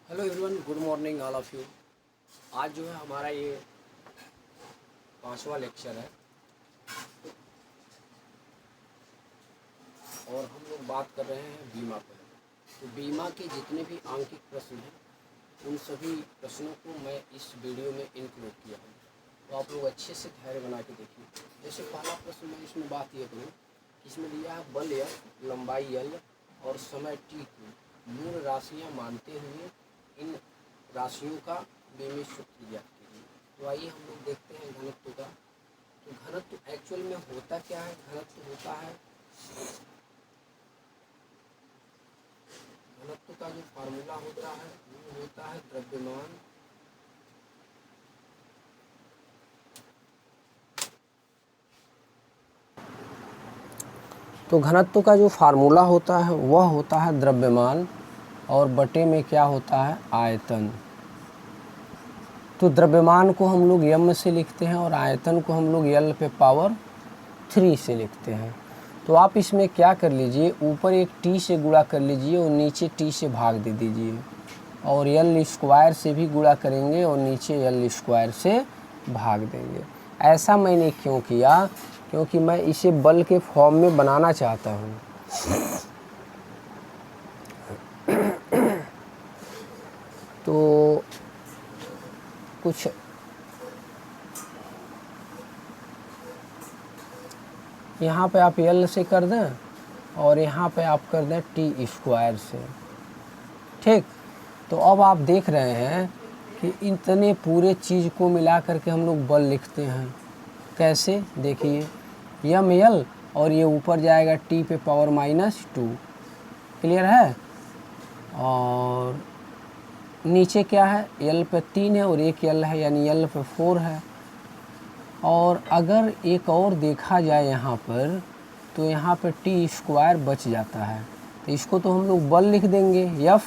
Hello everyone, good morning all of you. आज जो है हमारा ये 5वां लेक्चर है और हम लोग बात कर रहे हैं बीमा पर। तो बीमा के जितने भी आंकिक प्रश्न हैं उन सभी प्रश्नों को मैं इस वीडियो में इंक्लूड किया हूँ, तो आप लोग अच्छे से धैर्य बना के देखिए। जैसे पहला प्रश्न मैं इसमें बात ये करूँ कि इसमें दिया है बल F, लंबाई L और समय T को मूल राशियाँ मानते हुए इन राशियों का बीमित सूत्र ज्ञात कीजिए। तो आइए हम लोग देखते हैं घनत्व का। तो घनत्व एक्चुअल में होता क्या है? घनत्व का जो फार्मूला होता है वो होता है द्रव्यमान तो घनत्व का जो फार्मूला होता है वह होता है द्रव्यमान और बटे में क्या होता है? आयतन। तो द्रव्यमान को हम लोग m से लिखते हैं और आयतन को हम लोग L पे पावर 3 से लिखते हैं। तो आप इसमें क्या कर लीजिए, ऊपर एक t से गुणा कर लीजिए और नीचे t से भाग दे दीजिए, और L स्क्वायर से भी गुणा करेंगे और नीचे L स्क्वायर से भाग देंगे। ऐसा मैंने क्यों किया? क्योंकि मैं इसे बल के फॉर्म में बनाना चाहता हूँ। तो कुछ यहाँ पे आप L से कर दें और यहाँ पे आप कर दें टी स्क्वायर से। ठीक, तो अब आप देख रहे हैं कि इतने पूरे चीज़ को मिला करके हम लोग बल लिखते हैं। कैसे? देखिए, यम L और ये ऊपर जाएगा टी पे पावर -2। क्लियर है? और नीचे क्या है? L पे 3 है और एक L है, यानी L पे 4 है। और अगर एक और देखा जाए यहाँ पर, तो यहाँ पे टी स्क्वायर बच जाता है, तो इसको तो हम लोग बल लिख देंगे F,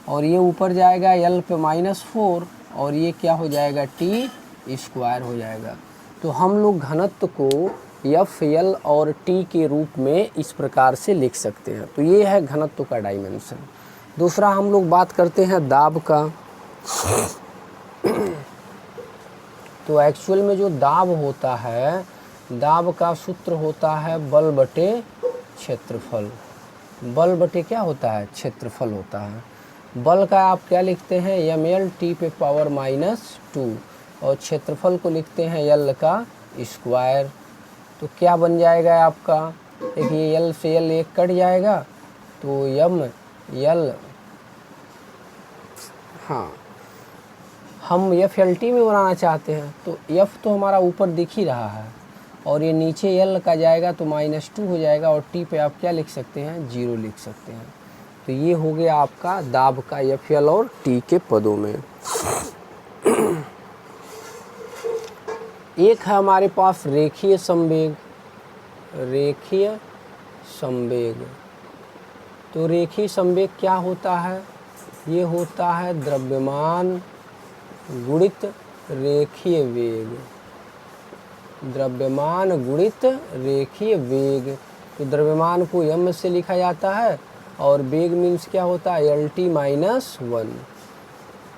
और ये ऊपर जाएगा L पे -4 और ये क्या हो जाएगा? टी स्क्वायर हो जाएगा। तो हम लोग घनत्व को F, L और T के रूप में इस प्रकार से लिख सकते हैं। तो ये है घनत्व का डायमेंशन। दूसरा हम लोग बात करते हैं दाब का। तो एक्चुअल में जो दाब होता है, दाब का सूत्र होता है बल बटे क्षेत्रफल। बल बटे क्या होता है? क्षेत्रफल होता है। बल का आप क्या लिखते हैं? ml t पे पावर -2 और क्षेत्रफल को लिखते हैं L का स्क्वायर। तो क्या बन जाएगा आपका? देखिए, L से L एक कट जाएगा तो m L, हाँ, हम FLT में बनाना चाहते हैं तो F तो हमारा ऊपर दिख ही रहा है और ये नीचे L का जाएगा तो -2 हो जाएगा, और T पे आप क्या लिख सकते हैं? 0 लिख सकते हैं। तो ये हो गया आपका दाब का FL और T के पदों में। एक है हमारे पास रेखीय संवेग। रेखीय संवेग, तो रेखीय संवेग क्या होता है? ये होता है द्रव्यमान गुणित रेखीय वेग। द्रव्यमान गुणित रेखीय वेग। तो द्रव्यमान को m से लिखा जाता है और वेग मीन्स क्या होता है? LT-1।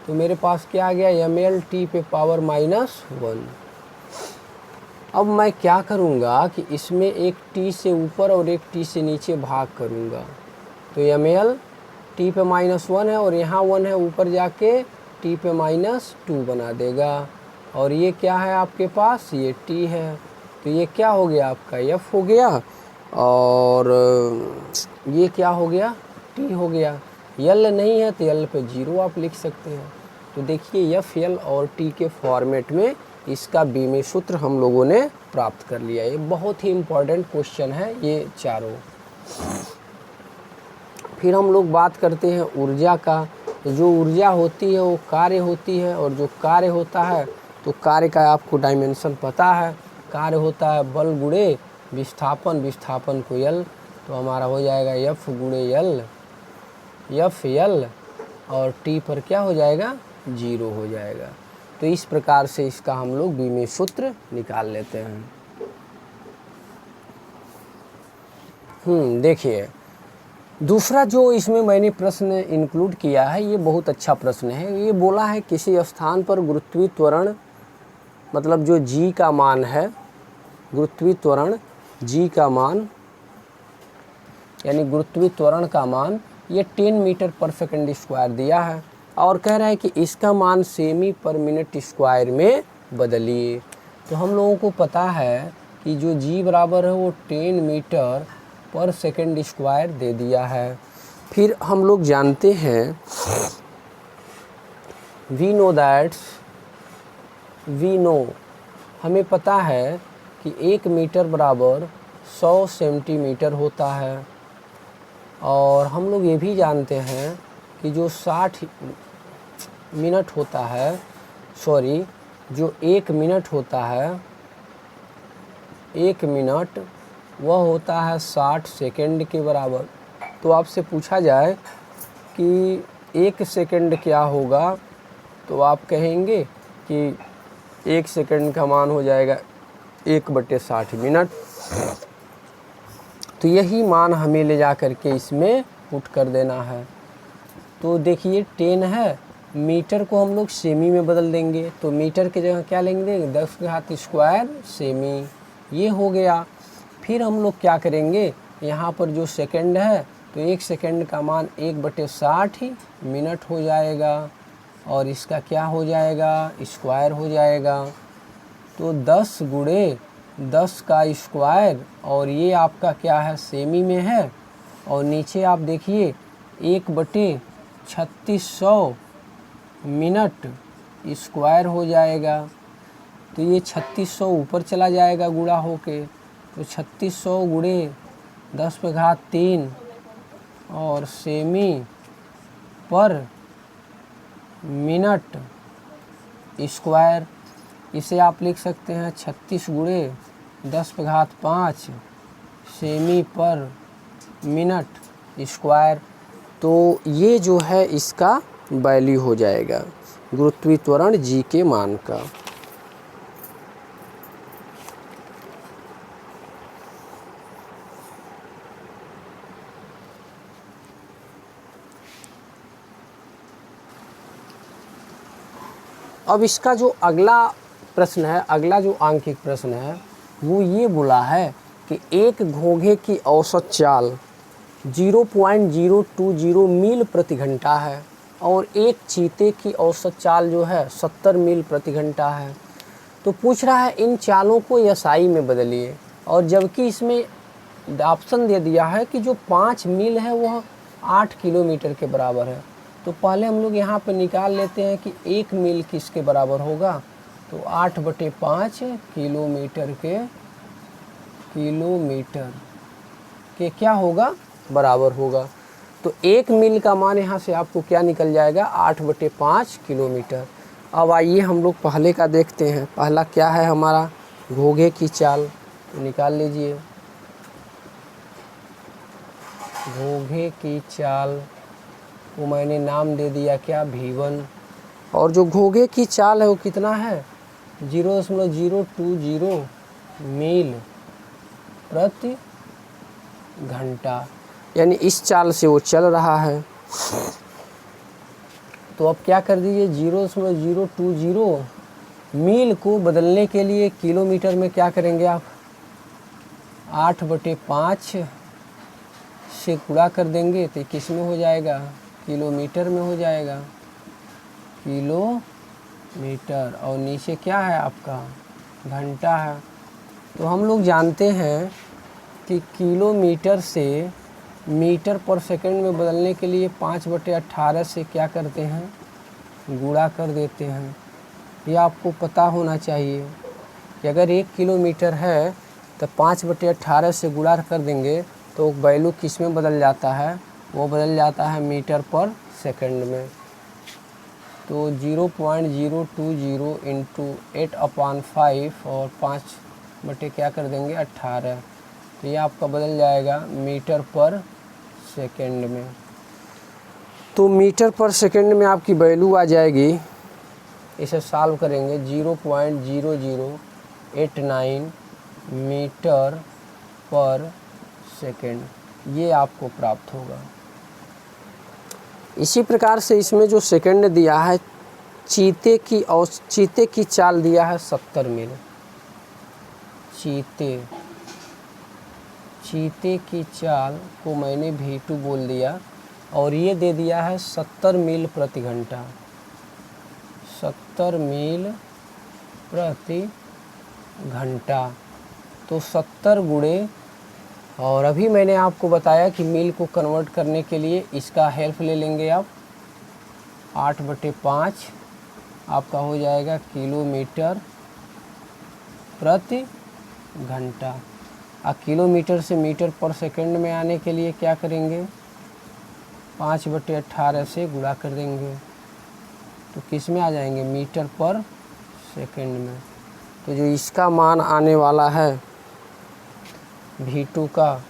तो मेरे पास क्या आ गया? ml t पे पावर -1। अब मैं क्या करूँगा कि इसमें एक t से ऊपर और एक t से नीचे भाग करूँगा। तो ml t पे -1 है और यहाँ 1 है, ऊपर जाके t पे -2 बना देगा। और ये क्या है आपके पास? ये t है। तो ये क्या हो गया? आपका f हो गया, और ये क्या हो गया? t हो गया। L नहीं है तो L पे 0 आप लिख सकते हैं। तो देखिए, F, L और T के फॉर्मेट में इसका बीमी सूत्र हम लोगों ने प्राप्त कर लिया। ये बहुत ही इम्पोर्टेंट क्वेश्चन है ये चारों। फिर हम लोग बात करते हैं ऊर्जा का। तो जो ऊर्जा होती है वो कार्य होती है, और जो कार्य होता है तो कार्य का आपको डायमेंशन पता है। कार्य होता है बल गुणे विस्थापन, विस्थापन को L, तो हमारा हो जाएगा F गुणे L, F L, और T पर क्या हो जाएगा? 0 हो जाएगा। तो इस प्रकार से इसका हम लोग बीमी सूत्र निकाल लेते हैं। देखिए, दूसरा जो इसमें मैंने प्रश्न इंक्लूड किया है, ये बहुत अच्छा प्रश्न है। ये बोला है किसी स्थान पर गुरुत्वीय त्वरण, मतलब जो जी का मान है, गुरुत्वीय त्वरण जी का मान यानी गुरुत्वीय त्वरण का मान ये 10 मीटर पर सेकंड स्क्वायर दिया है और कह रहा है कि इसका मान सेमी पर मिनट स्क्वायर में बदलिए। तो हम लोगों को पता है कि जो जी बराबर है वो 10 मीटर पर सेकंड स्क्वायर दे दिया है। फिर हम लोग जानते हैं वी नो हमें पता है कि 1 मीटर बराबर 100 सेंटीमीटर होता है और हम लोग ये भी जानते हैं कि जो 60 मिनट होता है, जो 1 मिनट होता है, 1 मिनट वह होता है 60 सेकंड के बराबर। तो आपसे पूछा जाए कि 1 सेकंड क्या होगा, तो आप कहेंगे कि 1 सेकंड का मान हो जाएगा 1/60 मिनट। तो यही मान हमें ले जा कर के इसमें पुट कर देना है। तो देखिए 10 है, मीटर को हम लोग सेमी में बदल देंगे, तो मीटर की जगह क्या लेंगे, 10 के घात स्क्वायर सेमी, ये हो गया। फिर हम लोग क्या करेंगे, यहाँ पर जो सेकंड है तो 1 सेकंड का मान 1/60 मिनट हो जाएगा और इसका क्या हो जाएगा, स्क्वायर हो जाएगा। तो 10 गुणे 10 का स्क्वायर और ये आपका क्या है, सेमी में है और नीचे आप देखिए 1/3600 मिनट स्क्वायर हो जाएगा। तो ये 3600 ऊपर चला जाएगा गुणा होके, तो 3600 गुणे 10⁻³ और सेमी पर मिनट स्क्वायर। इसे आप लिख सकते हैं 36 गुणे 10⁵ सेमी पर मिनट स्क्वायर। तो ये जो है इसका वैल्यू हो जाएगा गुरुत्वीय त्वरण जी के मान का। अब इसका जो अगला प्रश्न है, अगला जो आंकिक प्रश्न है वो ये बोला है कि एक घोंघे की औसत चाल 0.020 मील प्रति घंटा है और एक चीते की औसत चाल जो है 70 मील प्रति घंटा है। तो पूछ रहा है इन चालों को एसआई में बदलिए, और जबकि इसमें ऑप्शन दे दिया है कि जो 5 मील है वह 8 किलोमीटर के बराबर है। तो पहले हम लोग यहाँ पर निकाल लेते हैं कि 1 मील किसके बराबर होगा, तो 8/5 किलोमीटर के क्या होगा, बराबर होगा। तो 1 मील का मान यहाँ से आपको क्या निकल जाएगा, 8/5 किलोमीटर। अब आइए हम लोग पहले का देखते हैं। पहला क्या है हमारा, घोंघे की चाल, तो निकाल लीजिए। घोंघे की चाल को मैंने नाम दे दिया क्या, V1। और जो घोंघे की चाल है वो कितना है, 0.020 मील प्रति घंटा, यानी इस चाल से वो चल रहा है। तो अब क्या कर दीजिए, 0.020 मील को बदलने के लिए किलोमीटर में क्या करेंगे आप, 8/5 से गुणा कर देंगे तो किस में हो जाएगा, किलोमीटर में हो जाएगा, किलोमीटर। और नीचे क्या है आपका, घंटा है। तो हम लोग जानते हैं कि किलोमीटर से मीटर पर सेकंड में बदलने के लिए 5/18 से क्या करते हैं, गुणा कर देते हैं। ये आपको पता होना चाहिए कि अगर 1 किलोमीटर है तो 5/18 से गुणा कर देंगे तो वैल्यू किस में बदल जाता है, वो बदल जाता है मीटर पर सेकंड में। तो 0.020 इंटू 8/5 और 5 बटे क्या कर देंगे 18, तो ये आपका बदल जाएगा मीटर पर सेकंड में। तो मीटर पर सेकंड में आपकी वैल्यू आ जाएगी, इसे सॉल्व करेंगे 0.0089 मीटर पर सेकंड। ये आपको प्राप्त होगा। इसी प्रकार से इसमें जो सेकंड दिया है, चीते की चाल दिया है 70 मील। चीते की चाल को मैंने v2 बोल दिया और ये दे दिया है 70 मील प्रति घंटा। 70 मील प्रति घंटा, तो 70 गुणे, और अभी मैंने आपको बताया कि मील को कन्वर्ट करने के लिए इसका हेल्प ले लेंगे आप। 8/5 आपका हो जाएगा किलोमीटर प्रति घंटा। किलोमीटर से मीटर पर सेकंड में आने के लिए क्या करेंगे, 5/18 से गुणा कर देंगे, तो किस में आ जाएंगे, मीटर पर सेकंड में। तो जो इसका मान आने वाला है v2 का,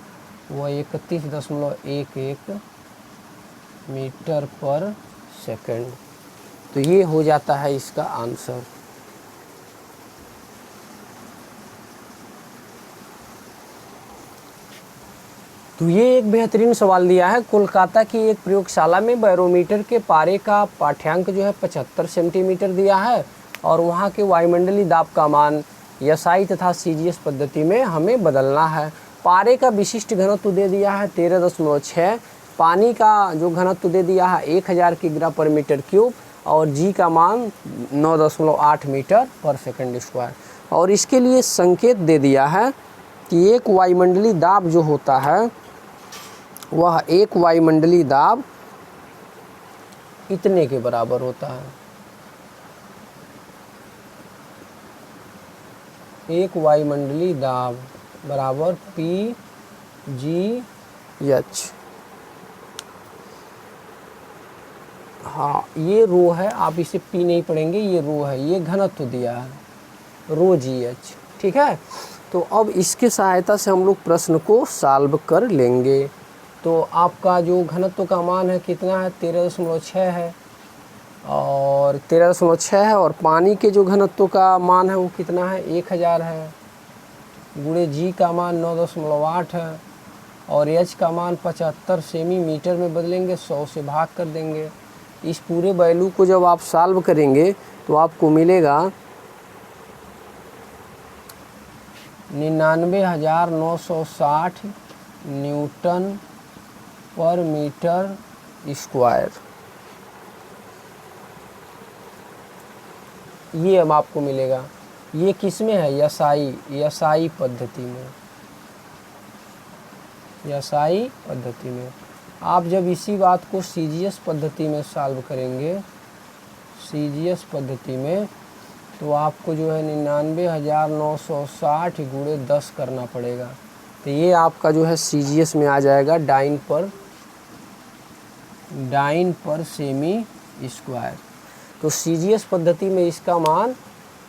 वह 31.11 मीटर पर सेकंड। तो ये हो जाता है इसका आंसर। तो ये एक बेहतरीन सवाल दिया है। कोलकाता की एक प्रयोगशाला में बैरोमीटर के पारे का पाठ्यांक जो है 75 सेंटीमीटर दिया है और वहाँ के वायुमंडलीय दाब का मान एसआई तथा सीजीएस पद्धति में हमें बदलना है। पारे का विशिष्ट घनत्व दे दिया है 13.6, पानी का जो घनत्व दे दिया है 1000 किग्रा पर मीटर क्यूब और जी का मान 9.8 मीटर पर सेकंड स्क्वायर। और इसके लिए संकेत दे दिया है कि एक वायुमंडलीय दाब जो होता है वह एक वायुमंडलीय दाब इतने के बराबर होता है। एक वायुमंडलीय दाब बराबर PGH। हाँ, ये रो है, आप इसे P नहीं पढ़ेंगे, ये रो है, ये घनत्व दिया है ρGH। ठीक है, तो अब इसके सहायता से हम लोग प्रश्न को सॉल्व कर लेंगे। तो आपका जो घनत्व का मान है कितना है, 13.6 है और 13.6 है, और पानी के जो घनत्व का मान है वो कितना है, 1000 है, गुणे जी का मान 9.8 है और एच का मान 75 सेमी मीटर में बदलेंगे, 100 से भाग कर देंगे। इस पूरे वैल्यू को जब आप सॉल्व करेंगे तो आपको मिलेगा 99,960 न्यूटन पर मीटर स्क्वायर। ये अब आपको मिलेगा। ये किस में है, एसआई पद्धति में। एसआई पद्धति में आप जब इसी बात को सीजीएस पद्धति में सॉल्व करेंगे, सीजीएस पद्धति में, तो आपको जो है 99,960 गुणे 10 करना पड़ेगा। तो ये आपका जो है सीजीएस में आ जाएगा डाइन पर सेमी स्क्वायर। तो सीजीएस पद्धति में इसका मान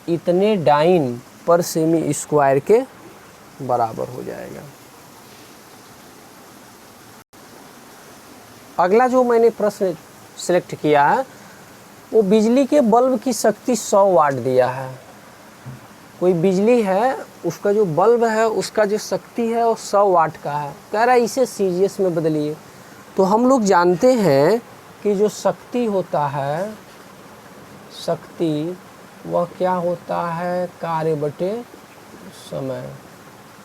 इतने डाइन पर सेमी स्क्वायर के बराबर हो जाएगा। अगला जो मैंने प्रश्न सिलेक्ट किया है वो बिजली के बल्ब की शक्ति 100 वाट दिया है। कोई बिजली है, उसका जो बल्ब है उसका जो शक्ति है वो 100 वाट का है। कह रहा है इसे सीजीएस में बदलिए। तो हम लोग जानते हैं कि जो शक्ति होता है, शक्ति वह क्या होता है, कार्य बटे समय।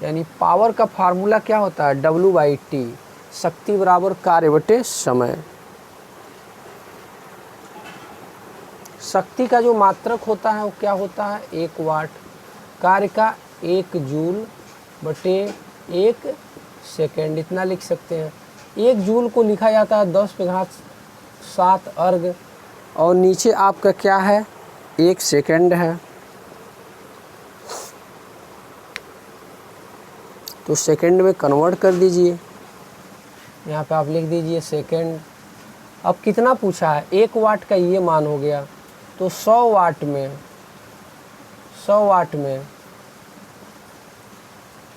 यानी पावर का फार्मूला क्या होता है, W/T, शक्ति बराबर कार्य बटे समय। शक्ति का जो मात्रक होता है वो क्या होता है, 1 वाट। कार्य का 1 जूल बटे 1 सेकेंड, इतना लिख सकते हैं। 1 जूल को लिखा जाता है 10⁻7 अर्ग और नीचे आपका क्या है, 1 सेकेंड है। तो सेकेंड में कन्वर्ट कर दीजिए, यहाँ पे आप लिख दीजिए सेकेंड। अब कितना पूछा है, 1 वाट का ये मान हो गया। तो 100 वाट में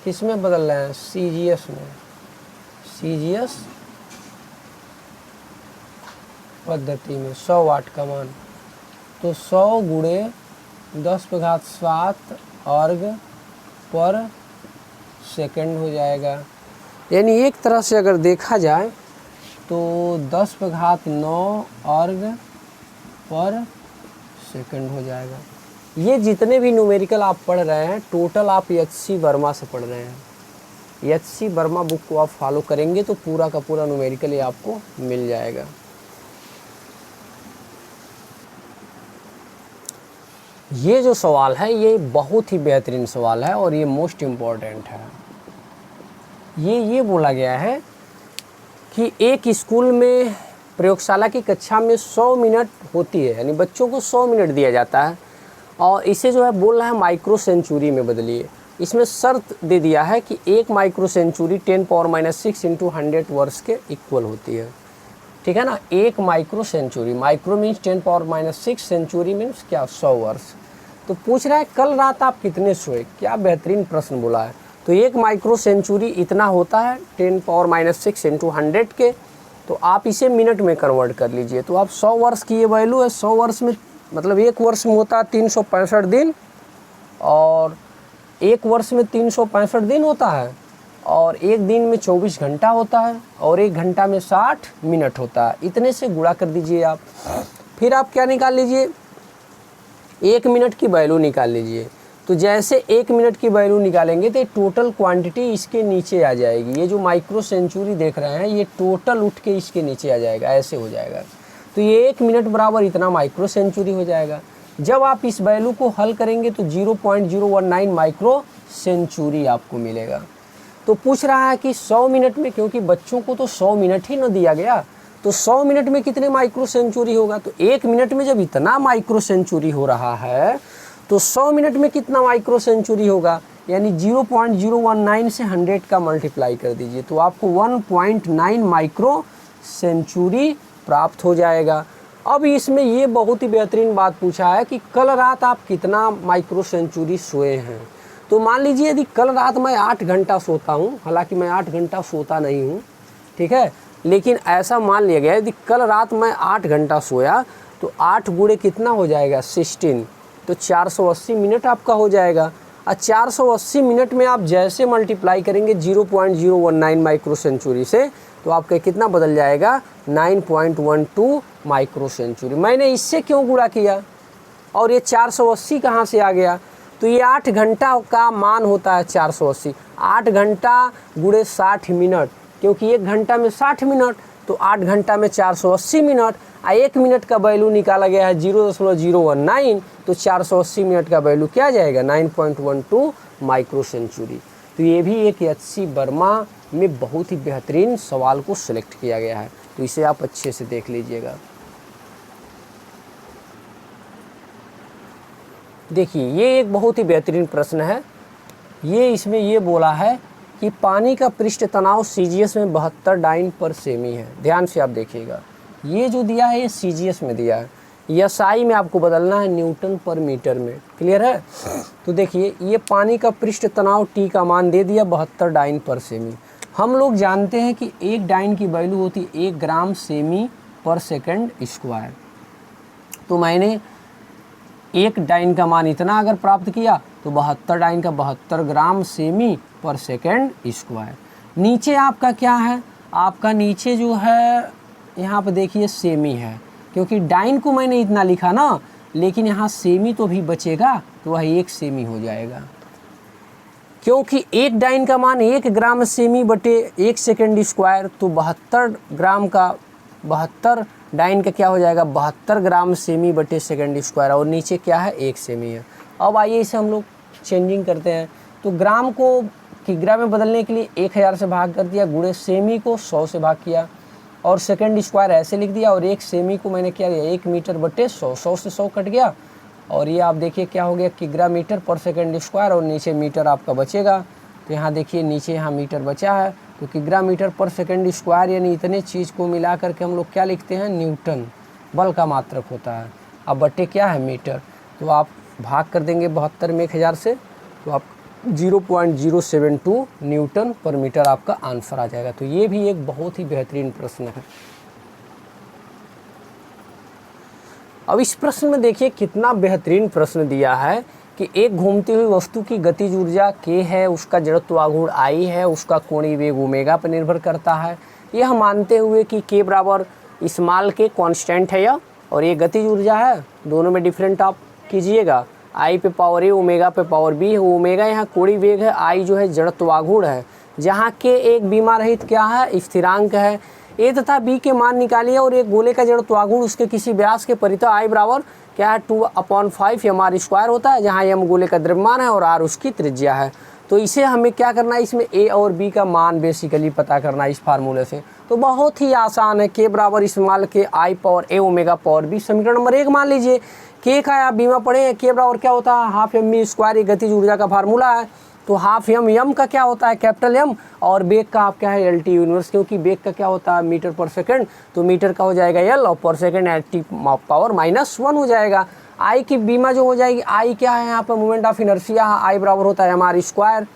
किस में बदल रहे हैं, सीजीएस में, सीजीएस पद्धति में 100 वाट का मान। तो 100 गुणे 10⁻7 अर्ग पर सेकंड हो जाएगा। यानी एक तरह से अगर देखा जाए तो 10⁻9 अर्ग पर सेकंड हो जाएगा। ये जितने भी न्यूमेरिकल आप पढ़ रहे हैं टोटल आप एच.सी. वर्मा से पढ़ रहे हैं। एच.सी. वर्मा बुक को आप फॉलो करेंगे तो पूरा का पूरा न्यूमेरिकल ये आपको मिल जाएगा। ये जो सवाल है ये बहुत ही बेहतरीन सवाल है और ये मोस्ट इम्पॉर्टेंट है। ये बोला गया है कि एक स्कूल में प्रयोगशाला की कक्षा में 100 मिनट होती है, यानी बच्चों को 100 मिनट दिया जाता है और इसे जो है बोल रहा है माइक्रो सेंचुरी में बदलिए। इसमें शर्त दे दिया है कि 1 माइक्रो सेंचुरी 10⁻6 × 100 वर्ष के इक्वल होती है। ठीक है ना, 1 micro century, micro means 10⁻6, century means क्या 100 वर्ष। तो पूछ रहा है कल रात आप कितने सोए, क्या बेहतरीन प्रश्न बोला है। तो 1 माइक्रो सेंचुरी इतना होता है 10⁻6 × 100 के, तो आप इसे मिनट में कन्वर्ट कर लीजिए। तो आप 100 वर्ष की ये वैल्यू है, 100 वर्ष में मतलब एक वर्ष में होता है 365 दिन और एक वर्ष में 365 दिन होता है और एक दिन में 24 घंटा होता है और एक घंटा में 60 मिनट होता है। इतने से गुणा कर दीजिए आप। फिर आप क्या निकाल लीजिए, 1 मिनट की वैल्यू निकाल लीजिए। तो जैसे 1 मिनट की वैल्यू निकालेंगे तो टोटल क्वांटिटी इसके नीचे आ जाएगी। ये जो माइक्रो सेंचुरी देख रहे हैं ये टोटल उठ के इसके नीचे आ जाएगा, ऐसे हो जाएगा। तो ये 1 मिनट बराबर इतना माइक्रो सेंचुरी हो जाएगा। जब आप इस वैल्यू को हल करेंगे तो 0.019 माइक्रो सेंचुरी आपको मिलेगा। तो पूछ रहा है कि 100 मिनट में, क्योंकि बच्चों को तो 100 मिनट ही न दिया गया, तो 100 मिनट में कितने माइक्रो सेंचुरी होगा। तो 1 मिनट में जब इतना माइक्रो सेंचुरी हो रहा है तो 100 मिनट में कितना माइक्रो सेंचुरी होगा, यानी 0.019 से 100 का मल्टीप्लाई कर दीजिए तो आपको 1.9 माइक्रो सेंचुरी प्राप्त हो जाएगा। अब इसमें ये बहुत ही बेहतरीन बात पूछा है कि कल रात आप कितना माइक्रो सेंचुरी सोए हैं। तो मान लीजिए यदि कल रात मैं 8 घंटा सोता हूँ, हालांकि मैं 8 घंटा सोता नहीं हूँ, ठीक है, लेकिन ऐसा मान लिया गया यदि कल रात मैं 8 घंटा सोया तो 8 गुणे कितना हो जाएगा 16, तो 480 मिनट आपका हो जाएगा। और 480 मिनट में आप जैसे मल्टीप्लाई करेंगे 0.019 माइक्रो सेंचुरी से तो आपका कितना बदल जाएगा 9.12 माइक्रो सेंचुरी। मैंने इससे क्यों गुणा किया और ये 480 कहाँ से आ गया, तो ये 8 घंटा का मान होता है 480। 8 घंटा गुणे 60 मिनट, क्योंकि 1 घंटा में 60 मिनट, तो 8 घंटा में 480 मिनट। 1 मिनट का वैल्यू निकाला गया है 0.019, तो 480 मिनट का वैल्यू क्या जाएगा 9.12 माइक्रो सेंचुरी। तो ये भी एक एच.सी. वर्मा में बहुत ही बेहतरीन सवाल को सिलेक्ट किया गया है, तो इसे आप अच्छे से देख लीजिएगा। देखिए ये एक बहुत ही बेहतरीन प्रश्न है। ये इसमें ये बोला है कि पानी का पृष्ठ तनाव सीजीएस में 72 डाइन पर सेमी है। ध्यान से आप देखिएगा, ये जो दिया है ये सीजीएस में दिया है, एसआई में आपको बदलना है न्यूटन पर मीटर में। क्लियर है। तो देखिए ये पानी का पृष्ठ तनाव टी का मान दे दिया 72 डाइन पर सेमी। हम लोग जानते हैं कि 1 डाइन की वैल्यू होती है 1 ग्राम सेमी पर सेकंड स्क्वायर। तो मैंने 1 डाइन का मान इतना अगर प्राप्त किया तो 72 डाइन का 72 ग्राम सेमी पर सेकंड स्क्वायर। नीचे आपका क्या है, आपका नीचे जो है यहाँ पे देखिए सेमी है, क्योंकि डाइन को मैंने इतना लिखा ना, लेकिन यहाँ सेमी तो भी बचेगा तो वह 1 सेमी हो जाएगा, क्योंकि 1 डाइन का मान 1 ग्राम सेमी बटे 1 सेकंड स्क्वायर, तो 72 ग्राम का 72 डाइन का क्या हो जाएगा 72 ग्राम सेमी बटे सेकंड स्क्वायर, और नीचे क्या है 1 सेमी है। अब आइए इसे हम लोग चेंजिंग करते हैं। तो ग्राम को किग्रा में बदलने के लिए 1000 से भाग कर दिया, गुणे सेमी को 100 से भाग किया और सेकंड स्क्वायर ऐसे लिख दिया, और 1 सेमी को मैंने क्या दिया 1 मीटर बटे 100, 100 से 100 कट गया और ये आप देखिए क्या हो गया किग्रा मीटर पर सेकंड स्क्वायर, और नीचे मीटर आपका बचेगा। तो यहाँ देखिए नीचे यहाँ मीटर बचा है, तो किग्रा मीटर पर सेकंड स्क्वायर यानी इतने चीज़ को मिला करके हम लोग क्या लिखते हैं न्यूटन, बल का मात्रक होता है। अब बटे क्या है मीटर, तो आप भाग कर देंगे 72 में 1000 से, तो आप 0.072 न्यूटन पर मीटर आपका आंसर आ जाएगा। तो ये भी एक बहुत ही बेहतरीन प्रश्न है। अब इस प्रश्न में देखिए कितना बेहतरीन प्रश्न दिया है कि एक घूमती हुई वस्तु की गतिज ऊर्जा k है, उसका जड़त्व आघूर्ण I है, उसका कोणीय वेग ओमेगा पर निर्भर करता है। यह मानते हुए कि k बराबर स्मॉल k कांस्टेंट है यह, और ये गतिज ऊर्जा है, दोनों में डिफरेंट आप कीजिएगा। I पे पावर a, ओमेगा पे पावर b है। ओमेगा यहाँ कोणीय वेग है, I जो है जड़त्व आघूर्ण है, जहाँ k एक बीमा रहित क्या है, स्थिरांक है। a तथा b के मान निकालिए और एक गोले का जड़त्व आघूर्ण उसके किसी व्यास के परितः I बराबर क्या है 2/5 m r² होता है, जहाँ m गोले का द्रव्यमान है और r उसकी त्रिज्या है। तो इसे हमें क्या करना है, इसमें a और b का मान बेसिकली पता करना है इस फार्मूले से। तो बहुत ही आसान है, k बराबर small k I power a omega power b। समीकरण नंबर 1 मान लीजिए, k का आप बीमा पढ़े हैं, k बराबर क्या होता है, हाफ m² ये गतिज ऊर्जा का फार्मूला है। तो हाफ m का क्या होता है कैपिटल M, और बेग का आप क्या है LT यूनिवर्स, क्योंकि बेग का क्या होता है मीटर पर सेकंड, तो मीटर का हो जाएगा L और पर सेकंड LT पावर -1 हो जाएगा। I की बीमा जो हो जाएगी, I क्या है यहाँ पर मोमेंट ऑफ इनर्शिया, I बराबर होता है mr²,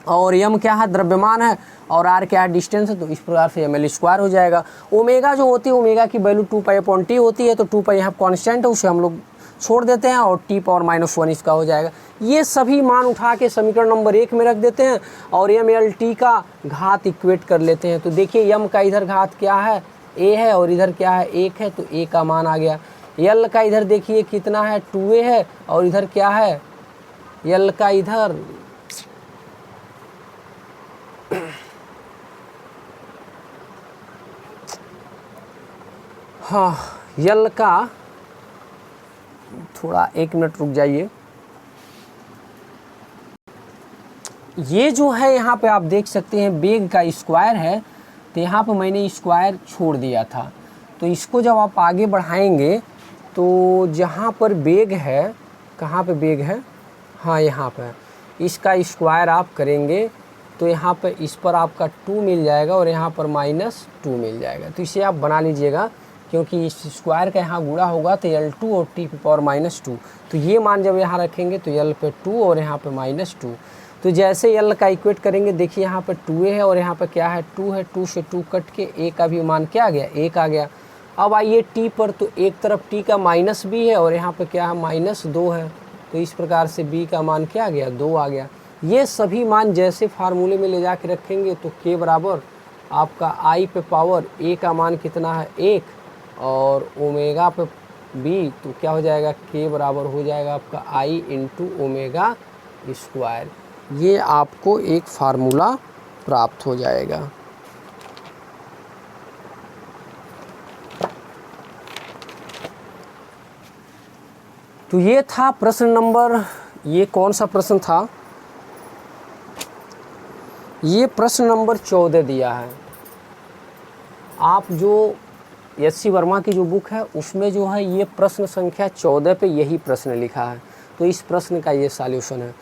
और m क्या है द्रव्यमान है, और r क्या है डिस्टेंस है, तो इस प्रकार से ml² हो जाएगा। ओमेगा जो होती है, ओमेगा की वैल्यू 2π/t होती है, तो 2π यहाँ कांस्टेंट है, उसे हम लोग छोड़ देते हैं और t पावर -1 इसका हो जाएगा। ये सभी मान उठा के समीकरण नंबर 1 में रख देते हैं और mlt का घात इक्वेट कर लेते हैं। तो देखिए m का इधर घात क्या है, a है, और इधर क्या है 1 है, तो a का मान आ गया। l का इधर देखिए कितना है 2a है, और इधर क्या है l का इधर हाँ यल का थोड़ा 1 मिनट रुक जाइए। ये जो है यहाँ पे आप देख सकते हैं बेग का स्क्वायर है, तो यहाँ पे मैंने स्क्वायर छोड़ दिया था। तो इसको जब आप आगे बढ़ाएंगे तो जहाँ पर बेग है, कहाँ पे बेग है, हाँ यहाँ पे, इसका स्क्वायर आप करेंगे तो यहाँ पर इस पर आपका 2 मिल जाएगा और यहाँ पर -2 मिल जाएगा। तो इसे आप बना लीजिएगा, क्योंकि इस स्क्वायर का यहाँ गुणा होगा तो L2 और t पे पावर -2। तो ये मान जब यहाँ रखेंगे तो L पे 2 और यहाँ पे -2। तो जैसे L का इक्वेट करेंगे, देखिए यहाँ पे 2a है और यहाँ पे क्या है 2 है, 2 से 2 कट के a का भी मान क्या आ गया 1 आ गया। अब आइए t पर, तो एक तरफ t का -b है और यहाँ पे क्या है -2 है, तो इस प्रकार से b का मान क्या आ गया 2 आ गया। ये सभी मान जैसे फार्मूले में ले जा के रखेंगे तो k बराबर आपका I पे पावर a का मान कितना है 1, और ओमेगा पे b, तो क्या हो जाएगा k बराबर हो जाएगा आपका I इंटू ओमेगा स्क्वायर। ये आपको एक फार्मूला प्राप्त हो जाएगा। तो ये था प्रश्न नंबर, ये कौन सा प्रश्न था, ये प्रश्न नंबर 14 दिया है। आप जो SC वर्मा की जो बुक है उसमें जो है ये प्रश्न संख्या 14 पे यही प्रश्न लिखा है, तो इस प्रश्न का ये सॉल्यूशन है।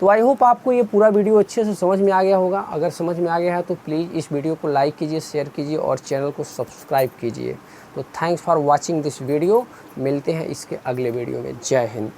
तो आई होप आपको ये पूरा वीडियो अच्छे से समझ में आ गया होगा। अगर समझ में आ गया है तो प्लीज़ इस वीडियो को लाइक कीजिए, शेयर कीजिए और चैनल को सब्सक्राइब कीजिए। तो thanks for watching this video, मिलते हैं इसके अगले वीडियो में। जय हिंद।